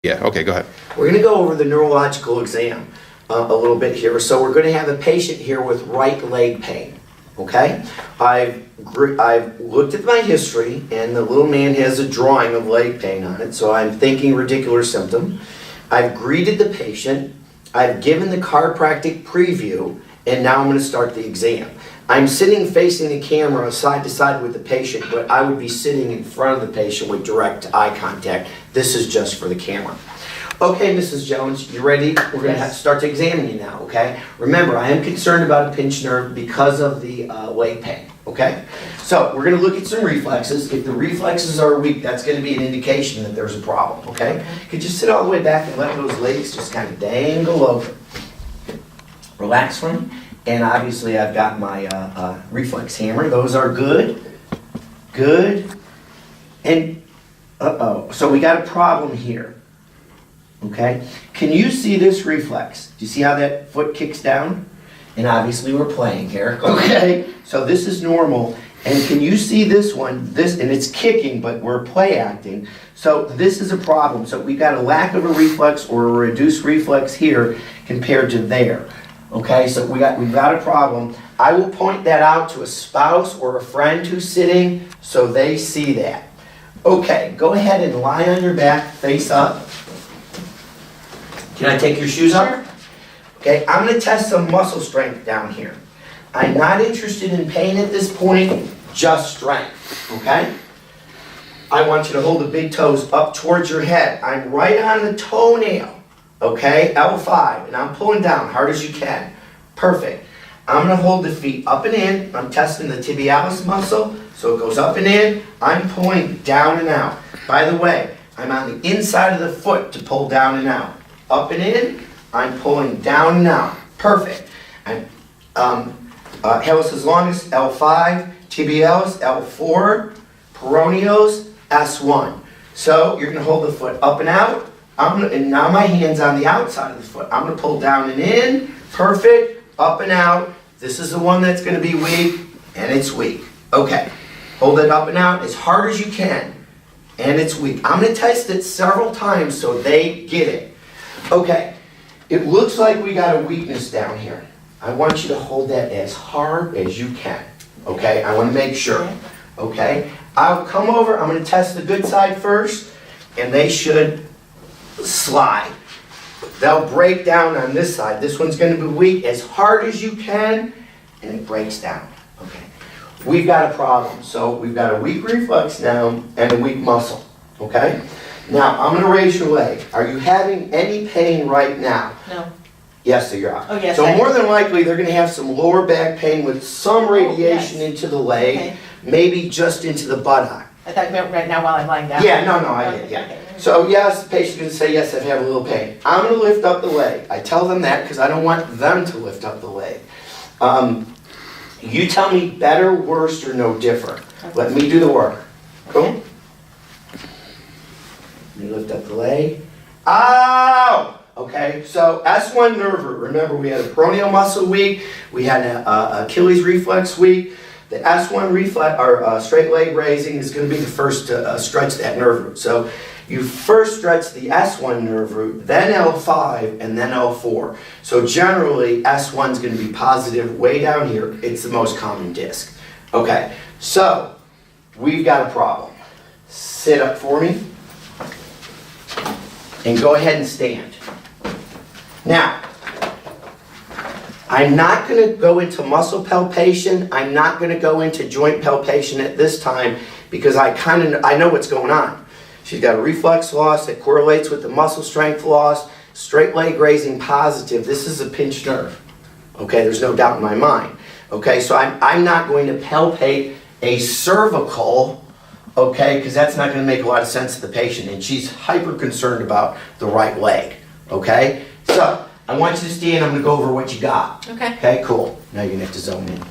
Yeah, okay, go ahead. We're going to go over the neurological exam a little bit here. So we're going to have a patient here with right leg pain, okay? I've looked at my history, and the little man has a drawing of leg pain on it, so I'm thinking radicular symptom. I've greeted the patient, I've given the chiropractic preview, and now I'm going to start the exam. I'm sitting facing the camera side to side with the patient, but I would be sitting in front of the patient with direct eye contact. This is just for the camera. Okay, Mrs. Jones, you ready? We're going to have to start to examine you now, okay? Remember, I am concerned about a pinched nerve because of the leg pain, okay? So we're going to look at some reflexes. If the reflexes are weak, that's going to be an indication that there's a problem, okay? Could you sit all the way back and let those legs just kind of dangle over? Relax for me. And obviously I've got my reflex hammer. Those are good. Good. And, so we got a problem here. Okay? Can you see this reflex? Do you see how that foot kicks down? And obviously we're playing here. Okay? So this is normal. And can you see this one? This, and it's kicking, but we're play acting. So this is a problem. So we've got a lack of a reflex or a reduced reflex here compared to there. Okay, so we've got a problem. I will point that out to a spouse or a friend who's sitting so they see that. Okay, go ahead and lie on your back, face up. Can I take your shoes off? Okay, I'm going to test some muscle strength down here. I'm not interested in pain at this point, just strength, okay? I want you to hold the big toes up towards your head. I'm right on the toenail. Okay, L5, and I'm pulling down hard as you can. Perfect. I'm going to hold the feet up and in. I'm testing the tibialis muscle, so it goes up and in. I'm pulling down and out. By the way, I'm on the inside of the foot to pull down and out. Up and in, I'm pulling down and out. Perfect. Hallucis as long as L5, tibialis, L4, peroneus, S1. So you're going to hold the foot up and out. And now my hand's on the outside of the foot. I'm going to pull down and in. Perfect. Up and out. This is the one that's going to be weak, and it's weak. Okay. Hold it up and out as hard as you can, and it's weak. I'm going to test it several times so they get it. Okay. It looks like we got a weakness down here. I want you to hold that as hard as you can. Okay? I want to make sure. Okay? I'll come over. I'm going to test the good side first, and they should slide. They'll break down on this side. This one's going to be weak as hard as you can, and it breaks down. Okay. We've got a problem. So we've got a weak reflex now and a weak muscle. Okay? Now, I'm going to raise your leg. Are you having any pain right now? No. Yes, so you're out. Oh, yes. So more than likely, they're going to have some lower back pain with some radiation into the leg, Okay. maybe just into the buttock. I thought you meant right now while I'm lying down. Yeah, no, I get it, yeah. Okay. So yes, the patient's going to say, yes, I have a little pain. I'm going to lift up the leg. I tell them that because I don't want them to lift up the leg. You tell me better, worse, or no different. Let me do the work. Cool? Let me lift up the leg. Ow! Okay, so S1 nerve root. Remember, we had a peroneal muscle weak. We had an Achilles reflex weak. The S1 reflex, or straight leg raising, is going to be the first to stretch that nerve root. So you first stretch the S1 nerve root, then L5, and then L4. So generally, S1 is going to be positive way down here. It's the most common disc. Okay, so we've got a problem. Sit up for me, and go ahead and stand. Now, I'm not going to go into muscle palpation. I'm not going to go into joint palpation at this time because I know what's going on. She's got a reflex loss that correlates with the muscle strength loss, straight leg raising positive. This is a pinched nerve. Okay, there's no doubt in my mind. Okay, so I'm not going to palpate a cervical, okay, because that's not going to make a lot of sense to the patient, and she's hyper concerned about the right leg. Okay, so I want you to stand. I'm going to go over what you got. Okay. Okay, cool. Now you're going to have to zone in.